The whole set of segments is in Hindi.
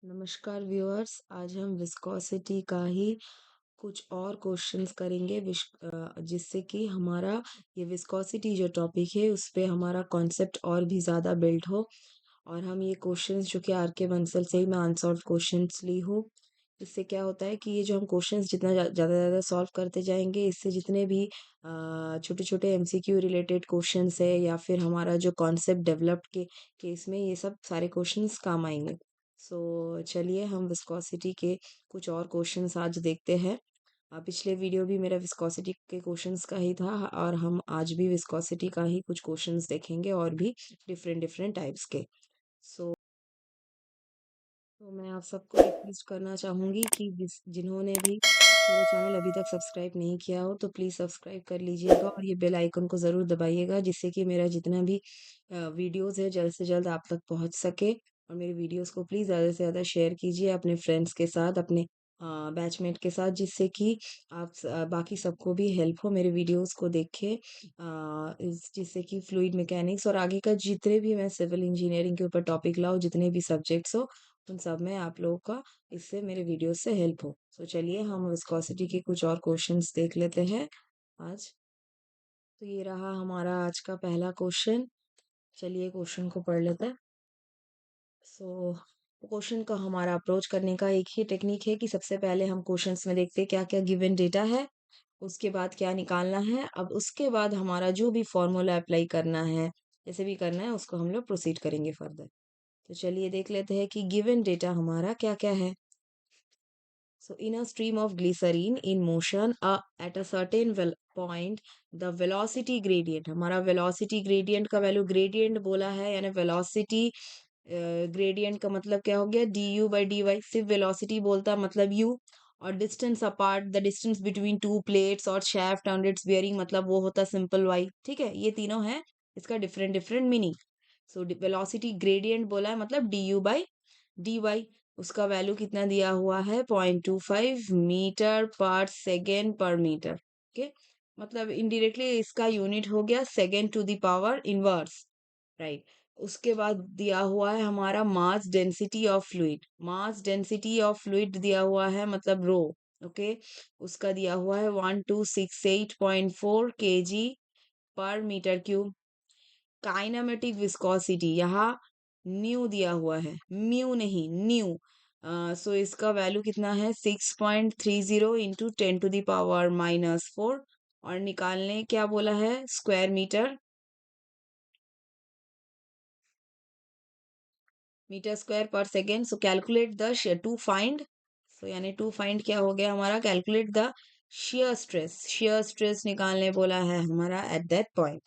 नमस्कार व्यूअर्स, आज हम विस्कोसिटी का ही कुछ और क्वेश्चंस करेंगे जिससे कि हमारा ये विस्कोसिटी जो टॉपिक है उस पे हमारा कॉन्सेप्ट और भी ज़्यादा बिल्ड हो। और हम ये क्वेश्चंस जो कि आर के बंसल से ही मैं अनसॉल्व क्वेश्चंस ली हूँ। इससे क्या होता है कि ये जो हम क्वेश्चंस जितना ज़्यादा ज़्यादा सॉल्व करते जाएंगे, इससे जितने भी छोटे छोटे एमसीक्यू रिलेटेड क्वेश्चंस है या फिर हमारा जो कॉन्सेप्ट डेवलप्ड के केस में ये सब सारे क्वेश्चंस काम आएंगे। चलिए हम विस्कोसिटी के कुछ और क्वेश्चंस आज देखते हैं। पिछले वीडियो भी मेरा विस्कोसिटी के क्वेश्चंस का ही था और हम आज भी विस्कोसिटी का ही कुछ क्वेश्चंस देखेंगे और भी डिफरेंट डिफरेंट टाइप्स के। सो तो मैं आप सबको रिक्वेस्ट करना चाहूँगी कि जिन्होंने भी मेरा चैनल अभी तक सब्सक्राइब नहीं किया हो तो प्लीज़ सब्सक्राइब कर लीजिएगा और ये बेल आइकन को ज़रूर दबाइएगा, जिससे कि मेरा जितना भी वीडियोस है जल्द से जल्द आप तक पहुंच सके। और मेरे वीडियोस को प्लीज़ ज़्यादा से ज़्यादा शेयर कीजिए अपने फ्रेंड्स के साथ, अपने बैचमेट के साथ, जिससे कि बाकी सबको भी हेल्प हो मेरे वीडियोस को देखे। जिससे कि फ्लूइड मैकेनिक्स और आगे का जितने भी मैं सिविल इंजीनियरिंग के ऊपर टॉपिक लाऊं, जितने भी सब्जेक्ट्स हो उन सब में आप लोगों का इससे मेरे वीडियो से हेल्प हो। चलिए हम विस्कोसिटी के कुछ और क्वेश्चंस देख लेते हैं आज। तो ये रहा हमारा आज का पहला क्वेश्चन। चलिए क्वेश्चन को पढ़ लेते हैं। सो क्वेश्चन का हमारा अप्रोच करने का एक ही टेक्निक है कि सबसे पहले हम क्वेश्चंस में देखते हैं क्या क्या गिवन डेटा है, उसके बाद क्या निकालना है। अब उसके बाद हमारा जो भी फॉर्मूला अप्लाई करना है, जैसे भी करना है उसको हम लोग प्रोसीड करेंगे फर्दर। तो चलिए देख लेते हैं कि गिवन डेटा हमारा क्या क्या है। So, in a stream of glycerine in motion, at a certain point, the velocity gradient, हमारा velocity gradient का वैल्यू gradient बोला है, यानी velocity gradient का मतलब क्या हो गया, du by dy। सिर्फ velocity बोलता मतलब u, और distance apart, the distance between two plates और shaft and its bearing मतलब वो होता simple y। ठीक है, ये तीनों है, इसका different different meaning. So velocity gradient बोला है मतलब du by dy। उसका वैल्यू कितना दिया हुआ है, 0.25 मीटर पर सेकेंड पर मीटर। ओके, मतलब इनडायरेक्टली इसका यूनिट हो गया second to the power inverse, right. उसके बाद दिया हुआ है हमारा mass density of fluid. Mass density of fluid दिया हुआ है मतलब रो। ओके, उसका दिया हुआ है 1268.4 kg पर मीटर क्यूब। काइनेमेटिक विस्कोसिटी यहाँ न्यू दिया हुआ है, म्यू नहीं न्यू। सो इसका वैल्यू कितना है, 6.30 इंटू 10⁻⁻⁴। और निकालने क्या बोला है, स्क्वायर मीटर, मीटर स्क्वायर पर second. So calculate the to find, so यानी टू फाइंड क्या हो गया हमारा, calculate the shear stress. Shear stress निकालने बोला है हमारा एट दैट पॉइंट।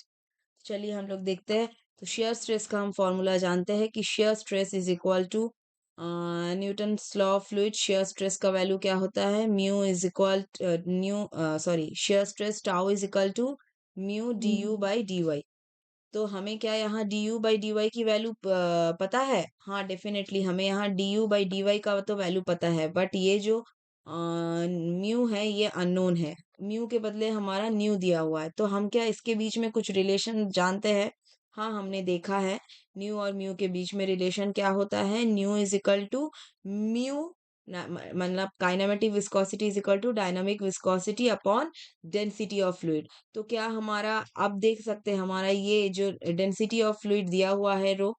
चलिए हम लोग देखते हैं। तो शेयर स्ट्रेस का हम फॉर्मूला जानते हैं कि shear stress is equal to Newton's law of fluid. Shear stress का वैल्यू क्या होता है, mu is equal shear stress tau is equal to mu d u by d y. तो हमें क्या यहाँ d u by d y की वैल्यू पता है, हाँ डेफिनेटली हमें यहाँ d u by d y का तो वैल्यू पता है, बट ये जो म्यू है ये अननोन है। म्यू के बदले हमारा न्यू दिया हुआ है, तो हम क्या इसके बीच में कुछ रिलेशन जानते हैं। हाँ हमने देखा है, न्यू और म्यू के बीच में रिलेशन क्या होता है, nu is equal to mu, मतलब kinematic viscosity is equal to dynamic viscosity upon density of fluid. तो क्या हमारा, अब देख सकते हैं हमारा ये जो डेंसिटी ऑफ फ्लूइड दिया हुआ है रो,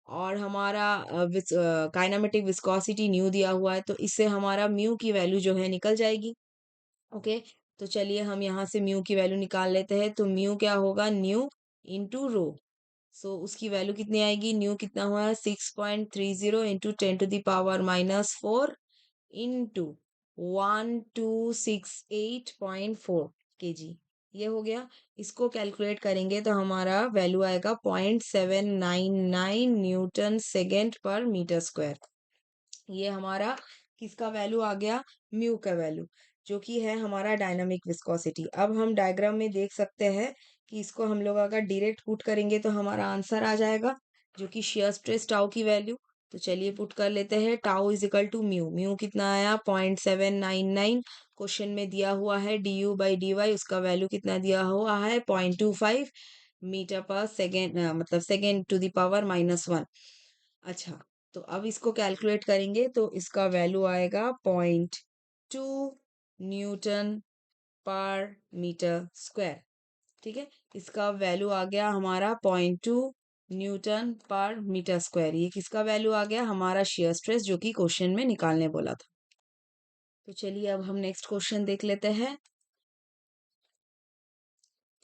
और हमारा काइनेमेटिक विस्कोसिटी न्यू दिया हुआ है, तो इससे हमारा म्यू की वैल्यू जो है निकल जाएगी। ओके, तो चलिए हम यहाँ से म्यू की वैल्यू निकाल लेते हैं। तो म्यू क्या होगा, न्यू इंटू रो। सो उसकी वैल्यू कितनी आएगी, न्यू कितना हुआ है, 6.30 इंटू 10⁻⁻⁴ इंटू 1268.4 kg, ये हो गया। इसको कैलकुलेट करेंगे तो हमारा वैल्यू आएगा 0.799 न्यूटन सेकेंड पर मीटर स्क्वायर। ये हमारा किसका वैल्यू आ गया, म्यू का वैल्यू, जो कि है हमारा डायनामिक विस्कोसिटी। अब हम डायग्राम में देख सकते हैं कि इसको हम लोग अगर डायरेक्ट पुट करेंगे तो हमारा आंसर आ जाएगा, जो कि शेयर स्ट्रेस टाउ की वैल्यू। तो चलिए पुट कर लेते हैं, tau is equal to mu. Mu कितना आया, 0.799। क्वेश्चन में दिया हुआ है d u by d y, उसका वैल्यू कितना दिया हुआ है, 0.25 मीटर पर सेकेंड, मतलब सेकेंड टू द पावर -1। अच्छा, तो अब इसको कैलकुलेट करेंगे तो इसका वैल्यू आएगा 0.2 न्यूटन पर मीटर स्क्वायर। ठीक है, इसका वैल्यू आ गया हमारा 0.2 न्यूटन पर मीटर स्क्वायर। ये किसका वैल्यू आ गया? हमारा शियर स्ट्रेस, जो कि क्वेश्चन में निकालने बोला था। तो चलिए अब हम नेक्स्ट क्वेश्चन देख लेते हैं।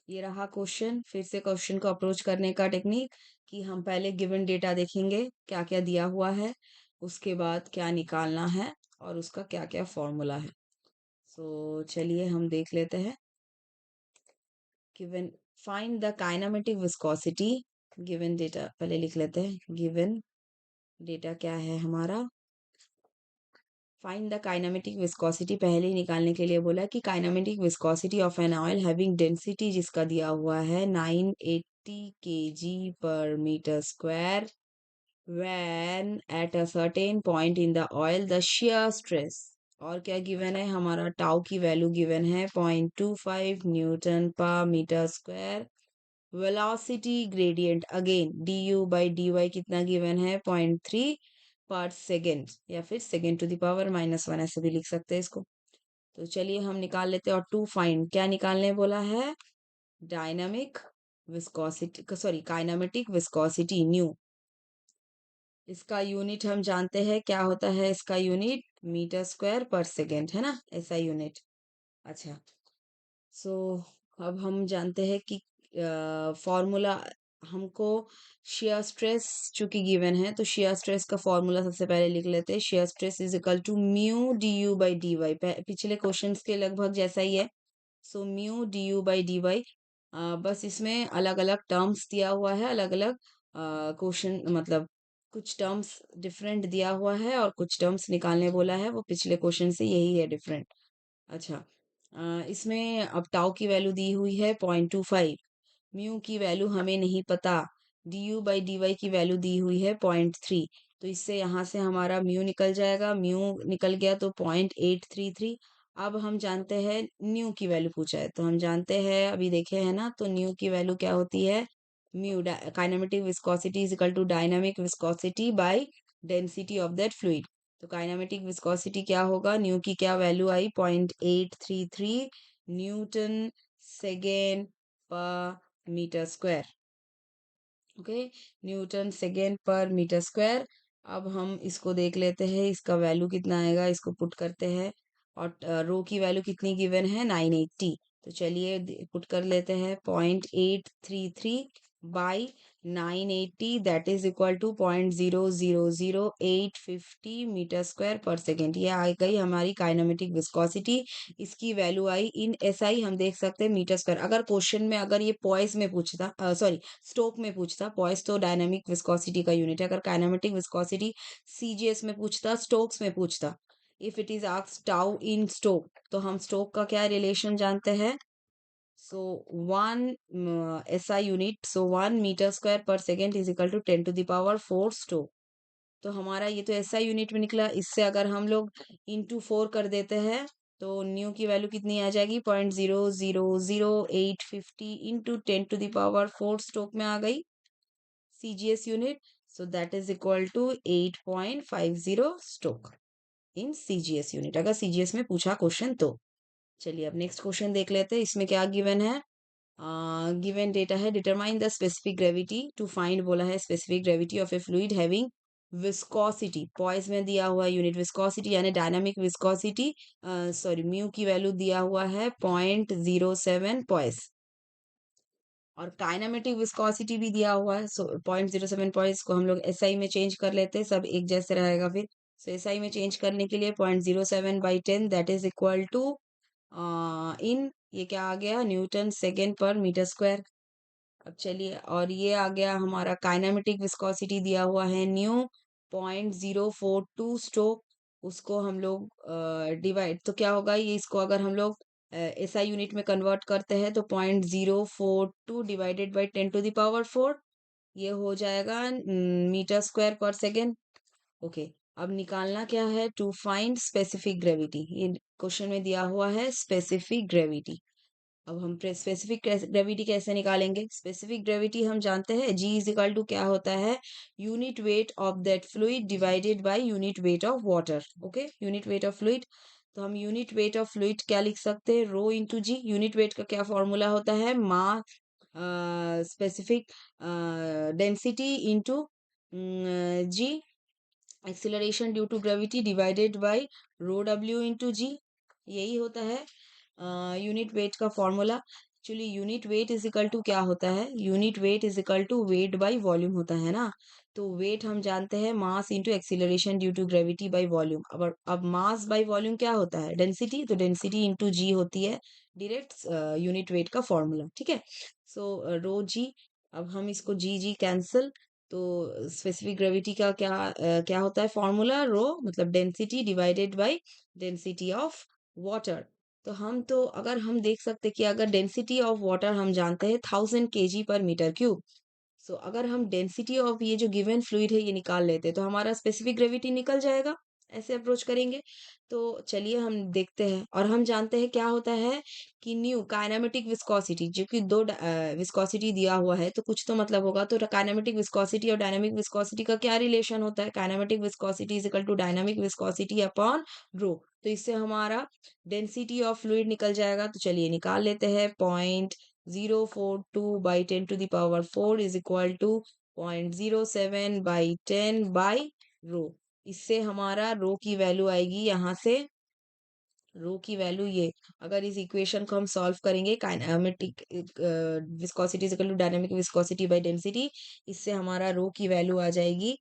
ये रहा क्वेश्चन। फिर से क्वेश्चन को अप्रोच करने का टेक्निक कि हम पहले गिवन डेटा देखेंगे, क्या क्या दिया हुआ है, उसके बाद क्या निकालना है और उसका क्या क्या फॉर्मूला है। सो चलिए हम देख लेते हैं। Given find the kinematic viscosity. Given data पहले लिख लेते हैं। गिवन डेटा क्या है हमारा? फाइंड द काइनेमेटिक विस्कोसिटी पहले ही निकालने के लिए बोला कि kinematic viscosity of an oil having density, जिसका दिया हुआ है 980 kg पर metre square, when at a certain point in the oil the shear stress, और क्या गिवन है हमारा? टाउ की वैल्यू गिवन है 0.25 न्यूटन पर metre square. Velocity gradient again du/dy कितना गिवन है? 0.3 पर सेकेंड, या फिर सेकेंड टू द पावर -1, ऐसे भी लिख सकते हैं इसको। तो चलिए हम निकाल लेते हैं। और टू फाइंड, क्या निकालने बोला है? Dynamic viscosity, sorry kinematic viscosity new. इसका यूनिट हम जानते हैं क्या होता है? इसका यूनिट मीटर स्क्वायर पर सेकेंड है ना, ऐसा यूनिट। अच्छा, सो अब हम जानते हैं कि फॉर्मूला हमको शियर स्ट्रेस चूंकि गिवन है, तो शियर स्ट्रेस का फॉर्मूला सबसे पहले लिख लेते हैं। Shear stress is equal to mu du/dy, पिछले क्वेश्चंस के लगभग जैसा ही है। सो म्यू du/dy, बस इसमें अलग अलग टर्म्स दिया हुआ है, अलग अलग क्वेश्चन, मतलब कुछ टर्म्स डिफरेंट दिया हुआ है और कुछ टर्म्स निकालने बोला है, वो पिछले क्वेश्चन से यही है डिफरेंट। अच्छा, इसमें अब टाउ की वैल्यू दी हुई है 0.25, म्यू की वैल्यू हमें नहीं पता, du/dy की वैल्यू दी हुई है 0.3। तो इससे यहाँ से हमारा म्यू निकल जाएगा, म्यू निकल गया तो 0.833। अब हम जानते हैं न्यू की वैल्यू पूछा है, तो हम जानते हैं, अभी देखे हैं ना, तो न्यू की वैल्यू क्या होती है? Mu kinematic viscosity is equal to dynamic viscosity by density of that fluid. तो काइनेमेटिक विस्कोसिटी क्या होगा? न्यू की क्या वैल्यू आई? 0.833 न्यूटन सेकेंड पर metre square. Okay, newton second पर मीटर स्क्वायर। अब हम इसको देख लेते हैं, इसका वैल्यू कितना आएगा, इसको पुट करते हैं। और रो की वैल्यू कितनी गिवन है? 980। तो चलिए पुट कर लेते हैं। 0.833 by 980, that is equal to 0.000850 metre square पर सेकेंड। ये आ गई हमारी काइनेमेटिक विस्कोसिटी। इसकी वैल्यू आई इन SI, हम देख सकते हैं मीटर स्क्वायर। अगर क्वेश्चन में अगर ये पॉइस में पूछता, सॉरी स्टोक में पूछता, पॉइस तो डायनामिक विस्कोसिटी का यूनिट है, अगर काइनेमेटिक विस्कोसिटी CGS में पूछता, स्टोक्स में पूछता, if it is asked tau in stoke, तो हम स्टोक का क्या रिलेशन जानते हैं? So 1 SI unit, so 1 metre square पर second is equal to 10⁴ stoke. तो हमारा ये तो SI यूनिट में निकला। इससे अगर हम लोग इंटू 4 कर देते हैं, तो न्यू की वैल्यू कितनी आ जाएगी? 0.000850 इंटू 10⁴ स्टोक में आ गई CGS unit. So that is equal to 8.50 stoke in CGS unit, अगर CGS में पूछा क्वेश्चन तो। चलिए अब नेक्स्ट क्वेश्चन देख लेते हैं। इसमें क्या गिवन है? गिवन डेटा है, determine the specific gravity. To find बोला है specific gravity of a fluid having viscosity, poise में दिया हुआ यूनिट विस्कोसिटी यानी डायनामिक विस्कोसिटी, सॉरी म्यू की वैल्यू दिया हुआ है 0.07 पॉइस, और काइनेमेटिक विस्कोसिटी भी दिया हुआ है। सो 0.07 पॉइस को हम लोग SI में चेंज कर लेते हैं, सब एक जैसे रहेगा फिर। सो SI में चेंज करने के लिए 0.07/10, दैट इज इक्वल टू इन, ये क्या आ गया? न्यूटन सेकेंड पर मीटर स्क्वायर। अब चलिए, और ये आ गया हमारा काइनेमेटिक विस्कोसिटी दिया हुआ है न्यू 0.042 स्ट्रोक। उसको हम लोग डिवाइड, तो क्या होगा ये, इसको अगर हम लोग SI यूनिट में कन्वर्ट करते हैं तो 0.042 डिवाइडेड बाई 10⁴, ये हो जाएगा मीटर स्क्वायर पर सेकेंड। ओके, अब निकालना क्या है? To find specific gravity. ये क्वेश्चन में दिया हुआ है स्पेसिफिक ग्रेविटी। अब हम स्पेसिफिक ग्रेविटी कैसे निकालेंगे? स्पेसिफिक ग्रेविटी हम जानते हैं G इज इक्वल टू क्या होता है, unit weight of that fluid divided by unit weight of water. Okay, unit weight of fluid, तो हम यूनिट वेट ऑफ फ्लूइड क्या लिख सकते हैं, rho into g. Unit weight का क्या फॉर्मूला होता है, mass specific density into g, acceleration due to gravity divided by rho डब्ल्यू इंटू जी, यही होता है यूनिट वेट का formula. Actually unit weight is equal to क्या होता है, unit weight is equal to weight by volume होता है ना। तो वेट हम जानते हैं mass into acceleration due to gravity by volume. अब मास बाय वॉल्यूम क्या होता है, डेंसिटी, तो डेंसिटी इंटू जी होती है डायरेक्ट यूनिट वेट का फॉर्मूला। ठीक है, सो रो जी, अब हम इसको जी जी कैंसिल, तो स्पेसिफिक ग्रेविटी का क्या होता है फॉर्मूला, रो मतलब density divided by density of water. तो अगर हम देख सकते कि अगर डेंसिटी ऑफ वाटर हम जानते हैं 1000 kg पर मीटर क्यूब, सो अगर हम डेंसिटी ऑफ ये जो गिवन फ्लूइड है ये निकाल लेते तो हमारा स्पेसिफिक ग्रेविटी निकल जाएगा। ऐसे अप्रोच करेंगे। तो चलिए हम देखते हैं, और हम जानते हैं क्या होता है कि न्यू काइनेमेटिक विस्कोसिटी, जो कि दो विस्कोसिटी दिया हुआ है तो कुछ तो मतलब होगा। तो काइनेमेटिक विस्कोसिटी और डायनामिक विस्कोसिटी का क्या रिलेशन होता है, kinematic viscosity is equal to dynamic viscosity upon rho. तो इससे हमारा डेंसिटी ऑफ फ्लूइड निकल जाएगा। तो चलिए निकाल लेते हैं, 0.042 by 10 to the power 4 is equal to 0.07 by 10 by rho. इससे हमारा रो की वैल्यू आएगी यहाँ से, रो की वैल्यू ये, अगर इस इक्वेशन को हम सॉल्व करेंगे, kinematic viscosity is equal to dynamic viscosity by density, इससे हमारा रो की वैल्यू आ जाएगी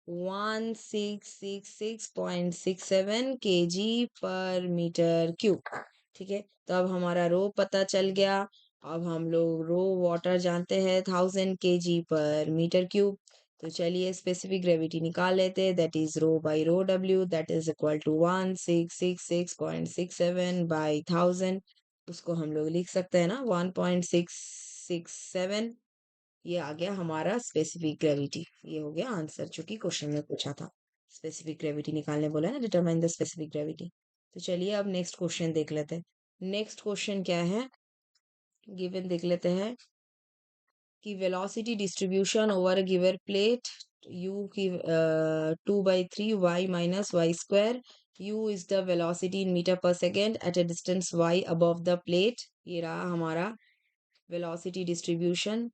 1666.67 kg/मीटर क्यूब। ठीक है, तो अब हमारा रो पता चल गया। अब हम लोग रो वाटर जानते हैं 1000 kg/मीटर क्यूब। तो चलिए स्पेसिफिक ग्रेविटी निकाल लेते हैं, that is rho by rho डब्ल्यू, that is equal to 1666.67 by 1000। उसको हम लोग लिख सकते हैं ना 1.667। ये आ गया हमारा स्पेसिफिक ग्रेविटी। ये हो गया आंसर जो कि क्वेश्चन में पूछा था, स्पेसिफिक ग्रेविटी निकालने बोला है ना, डिटरमाइन द स्पेसिफिक ग्रेविटी। तो चलिए अब नेक्स्ट क्वेश्चन देख लेते हैं। नेक्स्ट क्वेश्चन क्या है, गिवन देख लेते हैं कि velocity distribution over given plate u की 2/3 y - y², u is the velocity in meter पर second at a distance y above the plate. ये रहा हमारा velocity distribution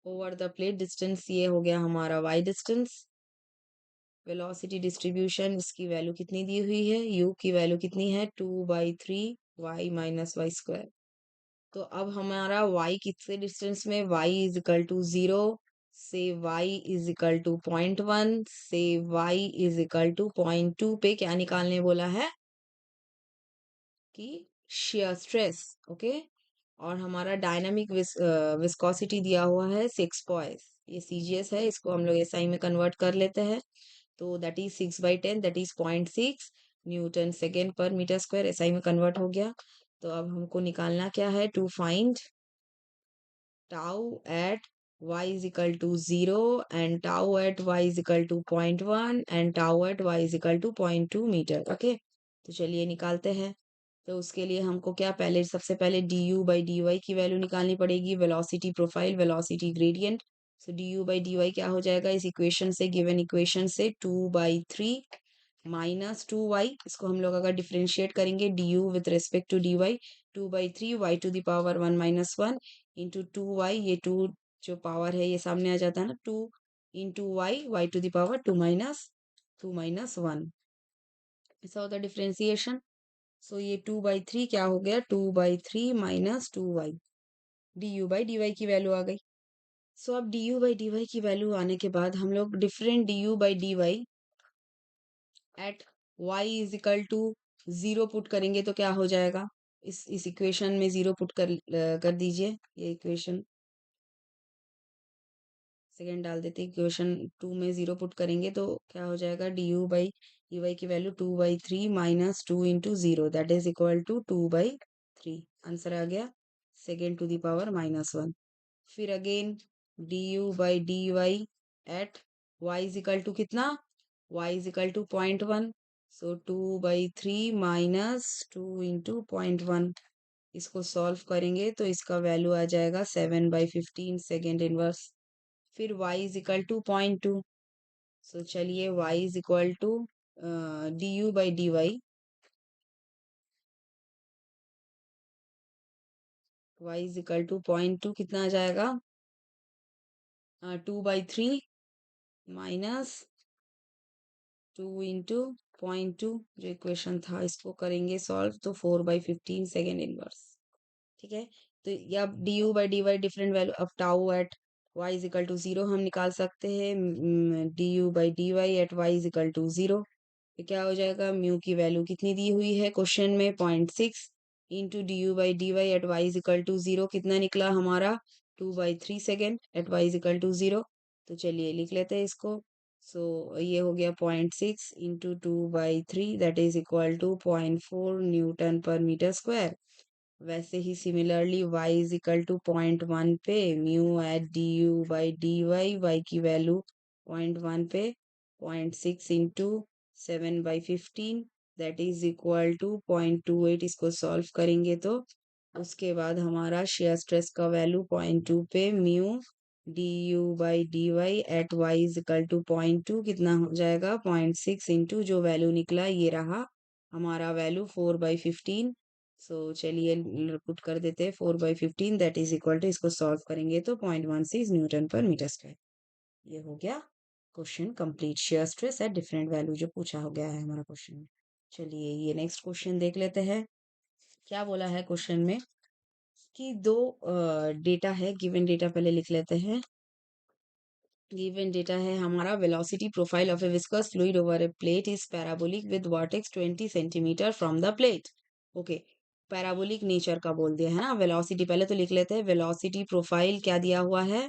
over the plate, distance ये हो गया हमारा y डिस्टेंस। वेलोसिटी डिस्ट्रीब्यूशन, इसकी वैल्यू कितनी दी हुई है, u की वैल्यू कितनी है 2/3 y - y²। तो अब हमारा y कितने डिस्टेंस में, y इज इक्वल टू 0 से y इज इक्वल टू 0.1 से y इज इक्वल टू 0.2 पे क्या निकालने बोला है कि shear स्ट्रेस। ओके, और हमारा डायनामिक विस्कोसिटी दिया हुआ है 6 ये सीजीएस है, इसको हम लोग एसआई में कन्वर्ट कर लेते हैं। तो that is 6/10, that is 0.6 newton second पर मीटर स्क्वायर, एसआई में कन्वर्ट हो गया। तो अब हमको निकालना क्या है, to find tau at y is equal to 0 and tau at y is equal to 0.1 and tau at y is equal to 0.2 metre. Okay, तो चलिए निकालते हैं। तो उसके लिए हमको क्या, पहले सबसे पहले du/dy की वैल्यू निकालनी पड़ेगी, वेलोसिटी प्रोफाइल, वेलोसिटी ग्रेडियंट। सो du/dy क्या हो जाएगा इस इक्वेशन से, गिवन इक्वेशन से 2/3 -2y, इसको हम लोग अगर डिफरेंशिएट करेंगे du with respect to dy, 2/3 y⁻1 into 2y, ये 2 जो पावर है ये सामने आ जाता है ना, 2 इंटू वाई, y⁻2 - 1, ऐसा होता है डिफरेंशिएशन। सो ये 2/3 क्या हो गया, 2/3 -2y, du/dy की वैल्यू आ गई। सो अब du/dy की वैल्यू आने के बाद हम लोग different du/dy at y is equal to 0 put करेंगे तो क्या हो जाएगा, इस इक्वेशन में 0 पुट कर दीजिए, ये इक्वेशन सेकेंड डाल देते हैं, इक्वेशन 2 में 0 पुट करेंगे तो क्या हो जाएगा, du/dy की value 2/3 -2 into 0, that is equal to 2/3। Answer आ गया सेकेंड टू द पावर -1। फिर again du/dy at y is equal to कितना, y is equal to 0.1, so 2/3 minus 2 × 0.1, इसको सॉल्व करेंगे तो इसका वैल्यू आ जाएगा 7/15 सेकेंड इनवर्स। फिर y is equal to 0.2। So चलिए y is equal to du/dy, y is equal to 0.2 कितना आ जाएगा, 2/3 माइनस 2 × 0.2 जो इक्वेशन था, इसको करेंगे सॉल्व तो 4/15 सेकेंड इनवर्स। ठीक है, तो या du/dy डिफरेंट वैल्यू, अब tau at y is equal to 0 हम निकाल सकते हैं, du/dy at y is equal to 0। तो क्या हो जाएगा, म्यू की वैल्यू कितनी दी हुई है क्वेश्चन में, 0.6 into du/dy at y is equal to 0 कितना निकला हमारा, 2/3 second at y is equal to 0। तो चलिए लिख लेते हैं इसको। सो ये हो गया 0.6 into 2/3 that is equal to 0.4 newton पर मीटर स्क्वायर। वैसे ही similarly y is equal to 0.1 पे म्यू एट du/dy, y की वैल्यू 0.1 पे 0.6 into 7/15 that is equal to 0.28। इसको सॉल्व करेंगे तो उसके बाद हमारा शेयर स्ट्रेस का वैल्यू 0.2 पे mu du/dy at y is equal to 0.2 कितना हो जाएगा, 0.6 इंटू जो वैल्यू निकला ये रहा हमारा वैल्यू 4/15। सो चलिए पुट कर देते हैं 4/15 दैट इज इक्वल टू, इसको सॉल्व करेंगे तो 0.16 न्यूटन पर मीटर स्क्वायर। ये हो गया question complete, share stress at different value जो पूछा हो गया है हमारा क्वेश्चन में। चलिए ये नेक्स्ट क्वेश्चन देख लेते हैं। क्या बोला है क्वेश्चन में कि दो डेटा है, गिवन डेटा पहले लिख लेते हैं। गिवन डेटा है हमारा, velocity profile of A viscous fluid over A plate is parabolic with vertex 20 centimetre from the plate. Okay, parabolic nature का बोल दिया है ना। वेलोसिटी पहले तो लिख लेते हैं, वेलोसिटी प्रोफाइल क्या दिया हुआ है,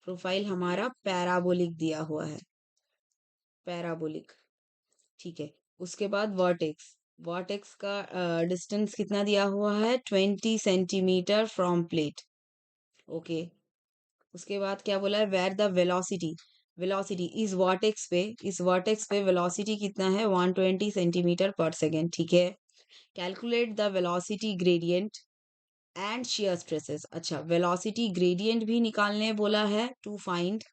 प्रोफाइल हमारा पैराबोलिक दिया हुआ है, पैराबोलिक। ठीक है, उसके बाद वर्टेक्स, वर्टेक्स का डिस्टेंस कितना दिया हुआ है, 20 सेंटीमीटर फ्रॉम प्लेट। ओके, उसके बाद क्या बोला है, वेर द वेलोसिटी, वेलोसिटी इस वर्टेक्स पे, इस वर्टेक्स पे वेलोसिटी कितना है, 120 सेंटीमीटर पर सेकेंड। ठीक है, calculate the velocity gradient and shear stresses. अच्छा, वेलोसिटी ग्रेडियंट भी निकालने बोला है, to find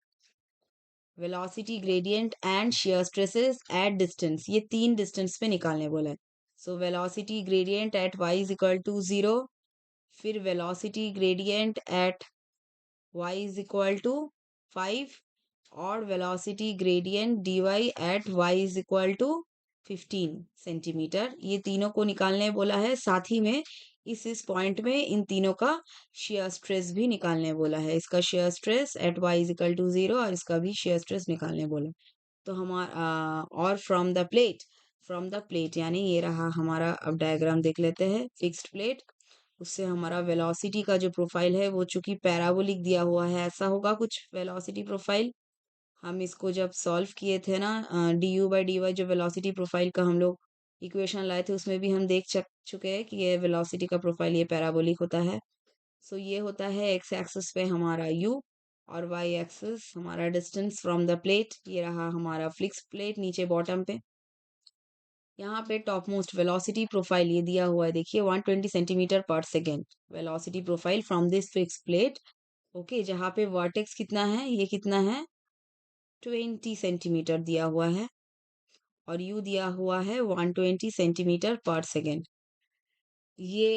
velocity gradient and shear stresses at distance, ये तीन डिस्टेंस पे निकालने बोला है। So velocity gradient at y is equal to 0, फिर velocity gradient at y is equal to 5 और velocity gradient dy at y is equal to 15 centimetre, ये तीनों को निकालने बोला है। साथ ही में इस पॉइंट में इन तीनों का शेयर स्ट्रेस भी निकालने बोला है, इसका shear stress at y is equal to 0 और इसका भी शेयर स्ट्रेस निकालने बोला। तो हमारा और from the plate, from the plate यानी ये रहा हमारा, अब डायग्राम देख लेते हैं, फिक्स्ड प्लेट, उससे हमारा वेलोसिटी का जो प्रोफाइल है वो चूंकि पैराबोलिक दिया हुआ है, ऐसा होगा कुछ वेलोसिटी प्रोफाइल। हम इसको जब सॉल्व किए थे ना, du/dy जो वेलोसिटी प्रोफाइल का हम लोग इक्वेशन लाए थे, उसमें भी हम देख चुके हैं कि ये वेलोसिटी का प्रोफाइल ये पैराबोलिक होता है। सो ये होता है एक्स एक्सिस पे हमारा u और y एक्सिस हमारा डिस्टेंस फ्रॉम द प्लेट, ये रहा हमारा फिक्स प्लेट नीचे बॉटम पे। यहाँ पे टॉप मोस्ट वेलोसिटी प्रोफाइल ये दिया हुआ है, देखिए 120 सेंटीमीटर पर second velocity profile from this fix plate. Okay, जहाँ पे वर्टेक्स कितना है, ये कितना है, 20 सेंटीमीटर दिया हुआ है और u दिया हुआ है 120 सेंटीमीटर पर सेकेंड। ये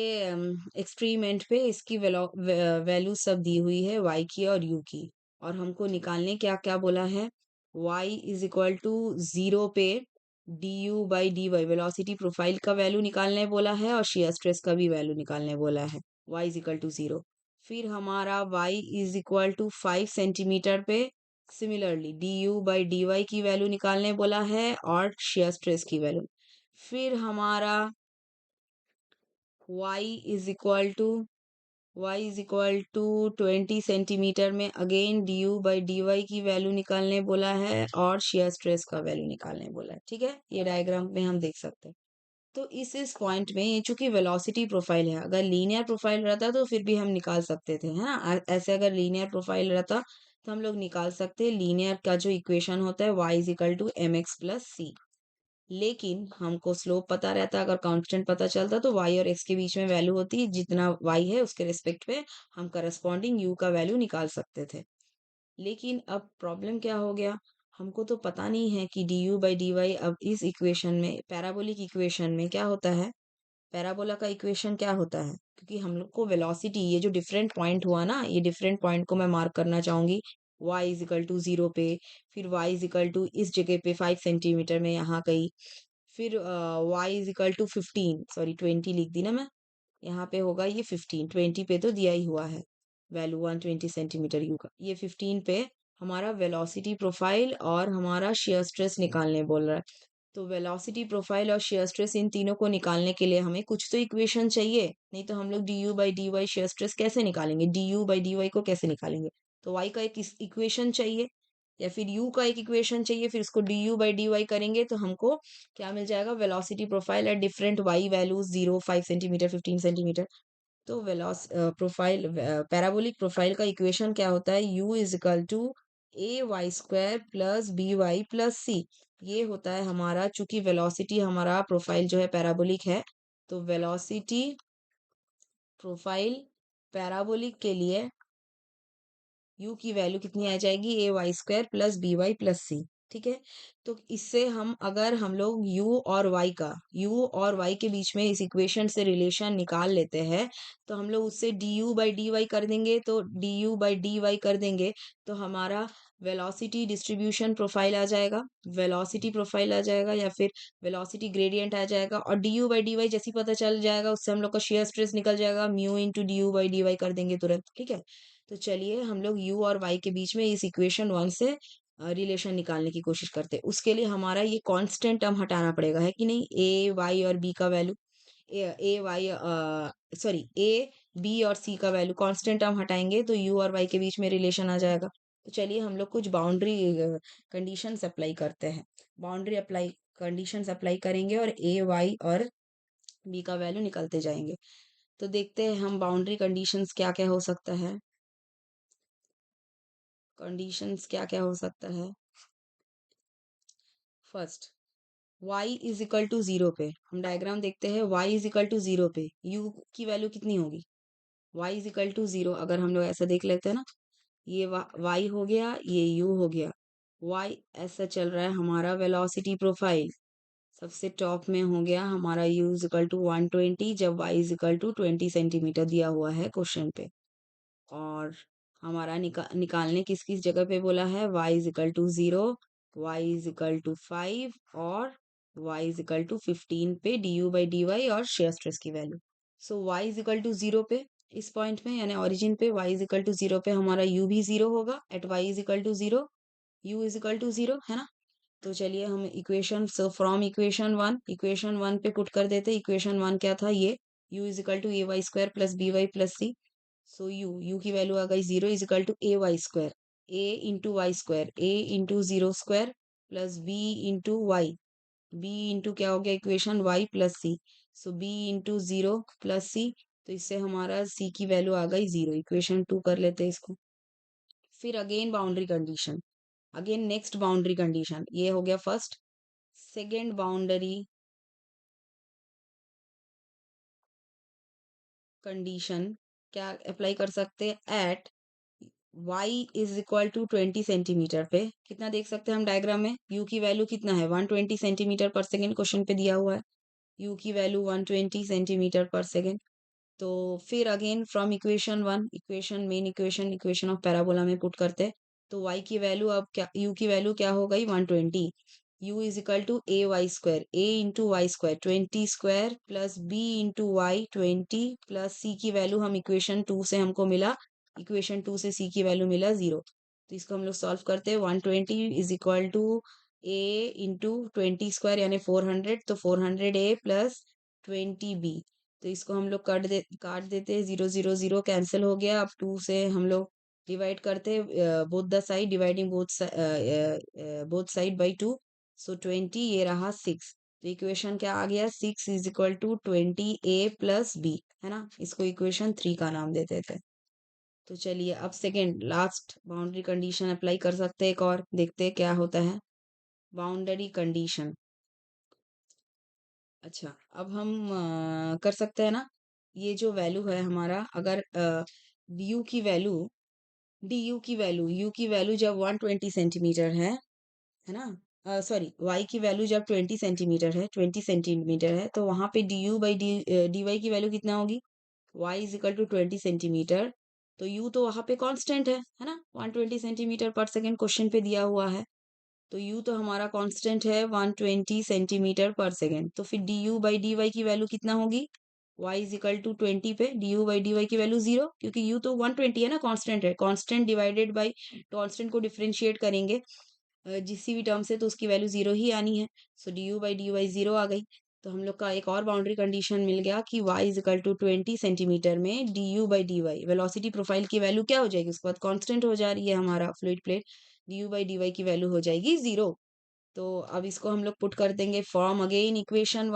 एक्सपेरिमेंट पे इसकी वैल्यू सब दी हुई है y की और u की, और हमको निकालने क्या क्या बोला है, y इज इक्वल टू 0 पे du/dy वेलोसिटी प्रोफाइल का वैल्यू निकालने बोला है और शेयर स्ट्रेस का भी वैल्यू निकालने बोला है, y इज इक्वल टू 0। फिर हमारा y is equal to 5 centimetre पे सिमिलरली du/dy की वैल्यू निकालने बोला है और शेयर स्ट्रेस की वैल्यू। फिर हमारा y is equal to, y is equal to 20 centimetre में अगेन du/dy की वैल्यू निकालने बोला है और शेयर स्ट्रेस का वैल्यू निकालने बोला है। ठीक है, ये डायग्राम में हम देख सकते हैं। तो इस पॉइंट में ये चूंकि वेलोसिटी प्रोफाइल है, अगर लीनियर प्रोफाइल रहता तो फिर भी हम निकाल सकते थे, है ना। ऐसे अगर लीनियर प्रोफाइल रहता तो हम लोग निकाल सकते, लीनियर का जो इक्वेशन होता है y is equal to mx plus c. लेकिन हमको स्लोप पता रहता, अगर कांस्टेंट पता चलता तो y और x के बीच में वैल्यू होती, जितना y है उसके रिस्पेक्ट पे हम करस्पॉन्डिंग u का वैल्यू निकाल सकते थे। लेकिन अब प्रॉब्लम क्या हो गया, हमको तो पता नहीं है कि du बाई डी वाई अब इस इक्वेशन में, पैराबोलिक इक्वेशन में क्या होता है, पैराबोला का इक्वेशन क्या होता है, क्योंकि हम लोग को वेलोसिटी, ये जो डिफरेंट पॉइंट हुआ ना, ये डिफरेंट पॉइंट को मैं मार्क करना चाहूंगी। y इज इक्वल टू 0 पे, फिर y इज इक्वल टू इस जगह पे 5 सेंटीमीटर में यहाँ कहीं, फिर y is equal to 15, sorry 20 लिख दी ना मैं, यहाँ पे होगा ये 15, 20 पे तो दिया ही हुआ है वैल्यू 120 सेंटीमीटर यू का, ये 15 पे हमारा वेलोसिटी प्रोफाइल और हमारा शेयर स्ट्रेस निकालने बोल रहा है। तो वेलोसिटी प्रोफाइल और शेयर स्ट्रेस, इन तीनों को निकालने के लिए हमें कुछ तो इक्वेशन चाहिए, नहीं तो हम लोग d u by d y shear stress कैसे निकालेंगे, d u by d y को कैसे निकालेंगे। तो वाई का एक इक्वेशन चाहिए, या फिर यू का एक इक्वेशन चाहिए, फिर उसको d u by d y करेंगे तो हमको क्या मिल जाएगा, velocity profile at different y values, 0, 5 centimeter, 15 centimeter. तो वेलोस प्रोफाइल, पैराबोलिक प्रोफाइल का इक्वेशन क्या होता है, u is equal to a y square plus b y plus c. ये होता है हमारा, चूंकि वेलोसिटी हमारा प्रोफाइल जो है पैराबोलिक है, तो वेलोसिटी प्रोफाइल पैराबोलिक के लिए u की वैल्यू कितनी आ जाएगी, a y square plus b y plus c. ठीक है, तो इससे हम, अगर हम लोग u और y के बीच में इस इक्वेशन से रिलेशन निकाल लेते हैं, तो हम लोग उससे d u by d y कर देंगे, तो d u by d y कर देंगे तो हमारा वेलोसिटी डिस्ट्रीब्यूशन प्रोफाइल आ जाएगा, वेलोसिटी प्रोफाइल आ जाएगा, या फिर वेलोसिटी ग्रेडियंट आ जाएगा, और d u by d y जैसी पता चल जाएगा, उससे हम लोग का शेयर स्ट्रेस निकल जाएगा, mu into d u by d y कर देंगे तुरंत। ठीक है, तो चलिए हम लोग u और y के बीच में इस इक्वेशन वन से रिलेशन निकालने की कोशिश करते हैं। उसके लिए हमारा ये कांस्टेंट टर्म हटाना पड़ेगा, है कि नहीं, a y और b का value, A Y, sorry A B और सी का वैल्यू, कांस्टेंट टर्म हटाएंगे तो u और y के बीच में रिलेशन आ जाएगा। तो चलिए हम लोग कुछ बाउंड्री कंडीशंस अप्लाई करते हैं, बाउंड्री अप्लाई कंडीशंस अप्लाई करेंगे और a y और b का वैल्यू निकलते जाएंगे। तो देखते हैं हम बाउंड्री कंडीशंस क्या क्या हो सकता है, कंडीशंस क्या क्या हो सकता है। First, y is equal to 0 पे, हम डायग्राम देखते हैं, y इज इक्वल टू 0 पे u की वैल्यू कितनी होगी, y इज इक्वल टू 0, अगर हम लोग ऐसा देख लेते हैं ना, ये y हो गया, ये u हो गया, y ऐसा चल रहा है हमारा वेलोसिटी प्रोफाइल, सबसे टॉप में हो गया हमारा u इज इक्वल टू 120, जब y is equal to 20 centimetre दिया हुआ है क्वेश्चन पे। और हमारा निकालने किस किस जगह पे बोला है, y is equal to 0, y is equal to 5 और y इज इक्वल टू 15 पे d u by d y और शेयर स्ट्रेस की value. So y is equal to 0 पे, इस पॉइंट में यानी ओरिजिन पे y इज इक्वल टू 0 पे हमारा u भी 0 होगा, at y is equal to 0, u is equal to 0, है ना। तो चलिए हम equation, so from equation one पे पुट कर देते, इक्वेशन वन क्या था, ये u is equal to a y square plus b y plus c. So u की वैल्यू आ गई 0 is equal to a y square, a into y square, a into 0 square plus b into Y, B into क्या हो गया इक्वेशन वाई प्लस सी, सो बी इंटू 0 प्लस सी, तो इससे हमारा सी की वैल्यू आ गई 0, इक्वेशन टू कर लेते हैं इसको। फिर again boundary condition, again next boundary condition, ये हो गया फर्स्ट। सेकेंड बाउंड्री कंडीशन क्या अप्लाई कर सकते हैं, at y is equal to 20 centimetre पे, कितना देख सकते हैं हम डायग्राम में, u की वैल्यू कितना है 120 सेंटीमीटर पर सेकेंड, क्वेश्चन पे दिया हुआ है u की वैल्यू 120 सेंटीमीटर पर सेकेंड। तो फिर again from equation one, equation main equation, equation of parabola में पुट करते हैं, तो y की वैल्यू अब क्या, u की वैल्यू क्या हो गई 120, u is equal to a y square, a into y square 20 square plus b into y 20 plus c की वैल्यू हम इक्वेशन टू से हमको मिला, इक्वेशन टू से सी की वैल्यू मिला 0। तो इसको हम लोग सॉल्व करते हैं, 120 is equal to a into 20 square यानी 400, तो 400 ए प्लस 20 बी, तो इसको हम लोग काट देते हैं, 0 0 0 कैंसिल हो गया। अब टू से हम लोग डिवाइड करते, both the side, dividing both side by two, so 20, ये रहा 6। तो इक्वेशन क्या आ गया, 6 is equal to 20 a plus b, है ना, इसको इक्वेशन 3 का नाम दे देते हैं। तो चलिए अब second last boundary condition apply कर सकते हैं, एक और देखते हैं क्या होता है। बाउंड्री कंडीशन, अच्छा, अब हम कर सकते हैं ना, ये जो वैल्यू है हमारा, अगर यू की वैल्यू यू की वैल्यू जब 120 सेंटीमीटर है ना, सॉरी, वाई की वैल्यू जब 20 सेंटीमीटर है, तो वहां पे डी वाई की वैल्यू कितना होगी? Y is equal to 20 centimetre. तो यू तो वहां पे कांस्टेंट है ना, 120 सेंटीमीटर पर सेकेंड क्वेश्चन पे दिया हुआ है। तो u तो हमारा कांस्टेंट है 120 सेंटीमीटर पर सेकेंड। तो फिर d u by d y की वैल्यू कितना होगी? y इज इक्वल टू 20 पे d u by d y की वैल्यू 0, क्योंकि u तो 120 है ना, कांस्टेंट है। कांस्टेंट डिवाइडेड बाई कांस्टेंट को डिफरेंशिएट करेंगे जिस भी टर्म से, तो उसकी वैल्यू 0 ही आनी है। So d u by d y 0 आ गई। तो हम लोग का एक और बाउंड्री कंडीशन मिल गया कि y is equal to 20 centimetre में d u by d y, velocity profile की वैल्यू क्या हो जाएगी? उसके बाद कांस्टेंट हो जा रही है हमारा fluid plate, d u by d y की वैल्यू हो जाएगी 0। तो अब इसको हम लोग पुट कर देंगे फॉर्म अगेन इक्वेशन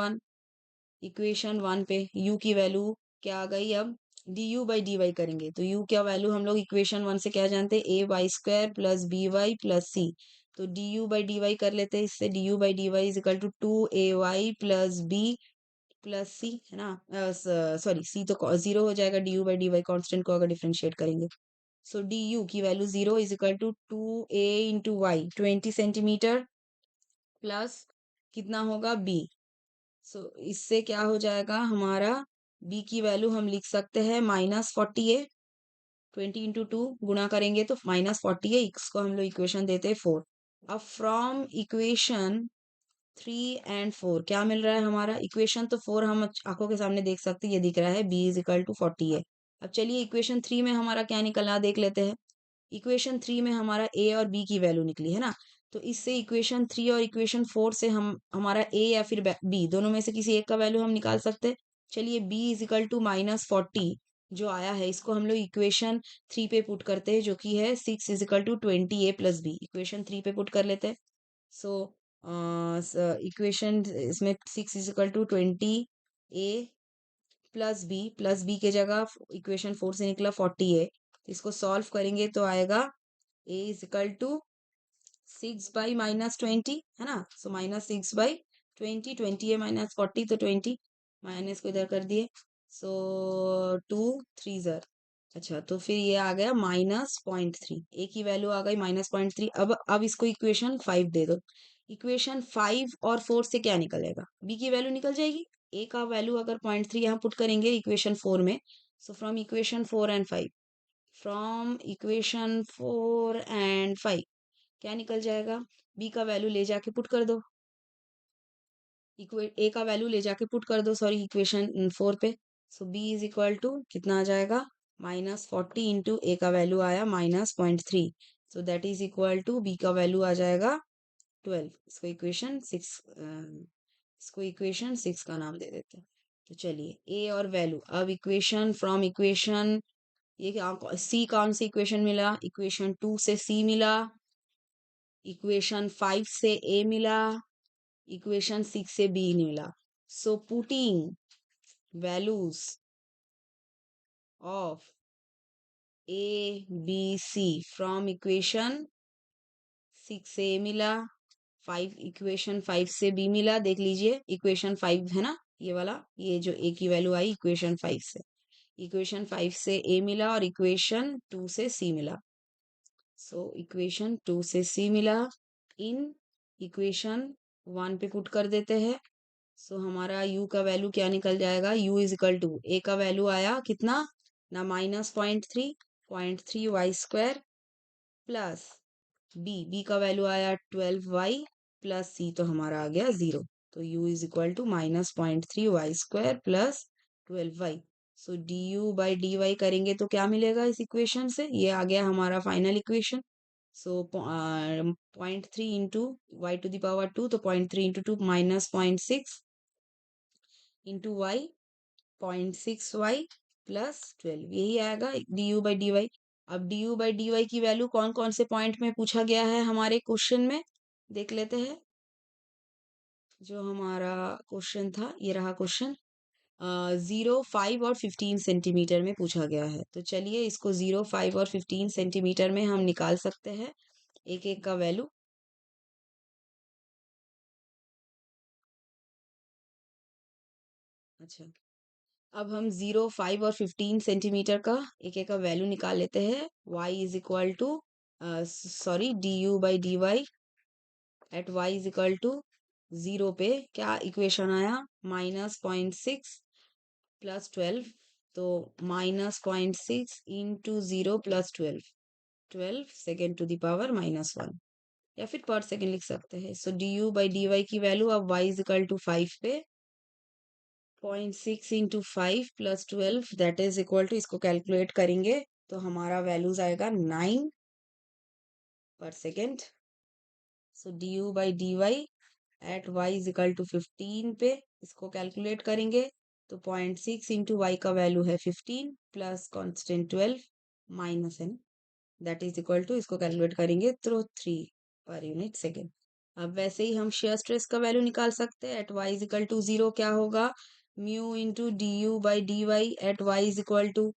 वन पे u की वैल्यू क्या आ गई? अब d u by d y करेंगे तो u क्या वैल्यू हम लोग इक्वेशन वन से क्या जानते हैं? A y square plus b y plus c. तो d u by d y कर लेते हैं, इससे d u by d y is equal to 2 ay plus b plus c, है ना। सॉरी, सी तो 0 हो जाएगा d u by d y constant को अगर डिफ्रेंशिएट करेंगे। सो डी यू की value 0 is equal to 2a into y 20 centimeter plus कितना होगा? बी। सो इससे क्या हो जाएगा हमारा? बी की वैल्यू हम लिख सकते हैं -40 है। 20 इंटू 2 गुणा करेंगे तो -40 है, इसको हम लोग इक्वेशन देते हैं 4। अब फ्रॉम इक्वेशन 3 एंड 4 क्या मिल रहा है हमारा? इक्वेशन तो 4 हम आंखों के सामने देख सकते हैं, ये दिख रहा है बी इज इक्वल टू 40 है। अब चलिए इक्वेशन 3 में हमारा क्या निकला देख लेते हैं। इक्वेशन 3 में हमारा ए और बी की वैल्यू निकली है ना। तो इससे इक्वेशन 3 और इक्वेशन 4 से हम हमारा ए या फिर बी दोनों में से किसी एक का वैल्यू हम निकाल सकते हैं। चलिए बी इज इक्वल टू -40 जो आया है, इसको हम लोग इक्वेशन 3 पे पुट करते हैं, जो कि है 6 is equal to 20 a plus b. Equation 3 पे पुट कर लेते हैं। सो इक्वेशन इसमें 6 is equal to 20 a plus b के जगह इक्वेशन 4 से निकला 40 a। इसको सॉल्व करेंगे तो आएगा a इज इक्वल टू 6/-20, है ना। सो -6/20, 20a-40 तो 20, माइनस को इधर कर दिए। सो 2 3 अच्छा, तो फिर ये आ गया -0.3, ए की वैल्यू आ गई -0.3। अब इसको इक्वेशन 5 दे दो। इक्वेशन 5 और 4 से क्या निकलेगा? बी की वैल्यू निकल जाएगी। ए का वैल्यू अगर 0.3 यहाँ पुट करेंगे इक्वेशन 4 में, सो फ्रॉम इक्वेशन 4 एंड 5 क्या निकल जाएगा? बी का वैल्यू ले जाके पुट कर दो, ए का वैल्यू ले जाके पुट कर दो, सॉरी, इक्वेशन 4 पे। सो बी इज इक्वल टू कितना आ जाएगा? -40 इंटू ए का वैल्यू आया -0.3, so that is equal to b का वैल्यू आ जाएगा 12। इसको इक्वेशन 6 का नाम दे देते हैं। तो चलिए ए और वैल्यू, अब इक्वेशन फ्रॉम इक्वेशन, ये सी कौन सी इक्वेशन मिला? इक्वेशन 2 से सी मिला, इक्वेशन 5 से ए मिला, इक्वेशन 6 से बी मिला। So putting values of a b c from equation 6 से ए मिला, 5 इक्वेशन 5 से बी मिला। देख लीजिए इक्वेशन 5 है ना, ये वाला, ये जो ए की वैल्यू आई इक्वेशन 5 से, इक्वेशन 5 से ए मिला और इक्वेशन 2 से सी मिला। सो इक्वेशन 2 से सी मिला, इन इक्वेशन 1 पे पुट कर देते हैं। सो हमारा u का वैल्यू क्या निकल जाएगा? u इज इक्वल टू, ए का वैल्यू आया कितना ना, -0.3 प्लस बी का वैल्यू आया 12y प्लस सी तो हमारा आ गया 0। तो u is equal to -0.3 y² plus 12y। So d u by d y करेंगे तो क्या मिलेगा इस इक्वेशन से? ये आ गया हमारा फाइनल इक्वेशन। सो 0.3 इंटू y⁴ तो 0.3 into 2 -0.6 into Y 0.6y plus 12, यही आएगा d u by d y. अब d u by d y की वैल्यू कौन कौन से पॉइंट में पूछा गया है हमारे क्वेश्चन में, देख लेते हैं। जो हमारा क्वेश्चन था, ये रहा क्वेश्चन, 0 5 और 15 सेंटीमीटर में पूछा गया है। तो चलिए इसको 0 5 और 15 सेंटीमीटर में हम निकाल सकते हैं एक एक का वैल्यू। अच्छा, अब हम 0, 5 और 15 सेंटीमीटर का एक एक का वैल्यू निकाल लेते हैं। y is equal to sorry d u by d y at y is equal to 0 पे क्या इक्वेशन आया, -0.6 प्लस 12, तो -0.6 into 0 plus 12 second to the power -1, या फिर पर सेकेंड लिख सकते हैं। So d u by d y की वैल्यू अब y इज इक्वल टू 5 पे 0.6 into 5 plus 12 that is equal to, इसको कैलकुलेट करेंगे तो हमारा वैल्यूज आएगा 9 per second. So d u by d y at y is equal to 15 पे इसको कैलकुलेट करेंगे तो 0.6 इंटू वाई का वैल्यू है 15 plus constant 12 minus n that is equal to, इसको कैलकुलेट करेंगे तो 3 पर यूनिट सेकेंड। अब वैसे ही हम शेयर स्ट्रेस का वैल्यू निकाल सकते हैं। At y is equal to 0 क्या होगा, mu into d u by d y at y is equal to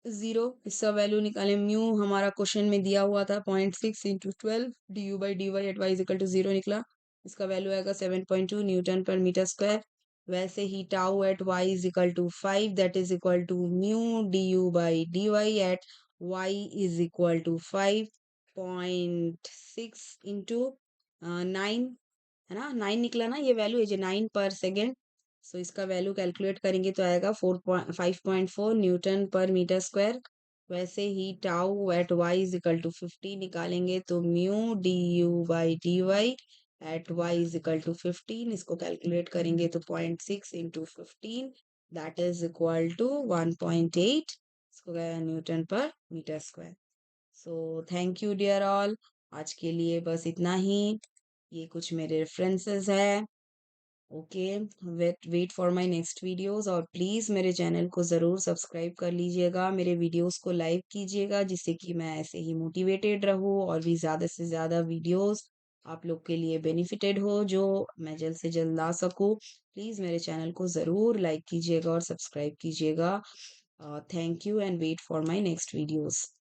0, इसका वैल्यू निकालें। म्यू हमारा क्वेश्चन में दिया हुआ था 0.6 into 12, d u by d y at y is equal to 0 निकला, इसका वैल्यू आएगा 7.2 न्यूटन पर मीटर स्क्वायर। वैसे ही tau at y is equal to 5 that is equal to mu d u by d y at y is equal to 5.6 into 9, है ना, 9 निकला ना, ये वैल्यू है 9 पर सेकेंड। सो इसका वैल्यू कैलकुलेट करेंगे तो आएगा 5.4 न्यूटन पर मीटर स्क्वायर। वैसे ही tau at y is equal to 50 निकालेंगे तो mu d u by d y at y is equal to 15, इसको कैलकुलेट करेंगे तो 0.6 into 15 that is equal to 1.8 newton पर metre square. So thank you dear all, आज के लिए बस इतना ही। ये कुछ मेरे रेफरेंसेस है। Okay, wait wait for my next videos, और प्लीज़ मेरे चैनल को ज़रूर सब्सक्राइब कर लीजिएगा, मेरे वीडियोस को लाइक कीजिएगा, जिससे कि मैं ऐसे ही मोटिवेटेड रहूँ और भी ज़्यादा से ज़्यादा वीडियोस आप लोग के लिए बेनिफिटेड हो, जो मैं जल्द से जल्द ला सकूँ। प्लीज़ मेरे चैनल को ज़रूर लाइक कीजिएगा और सब्सक्राइब कीजिएगा। Thank you and wait for my next videos.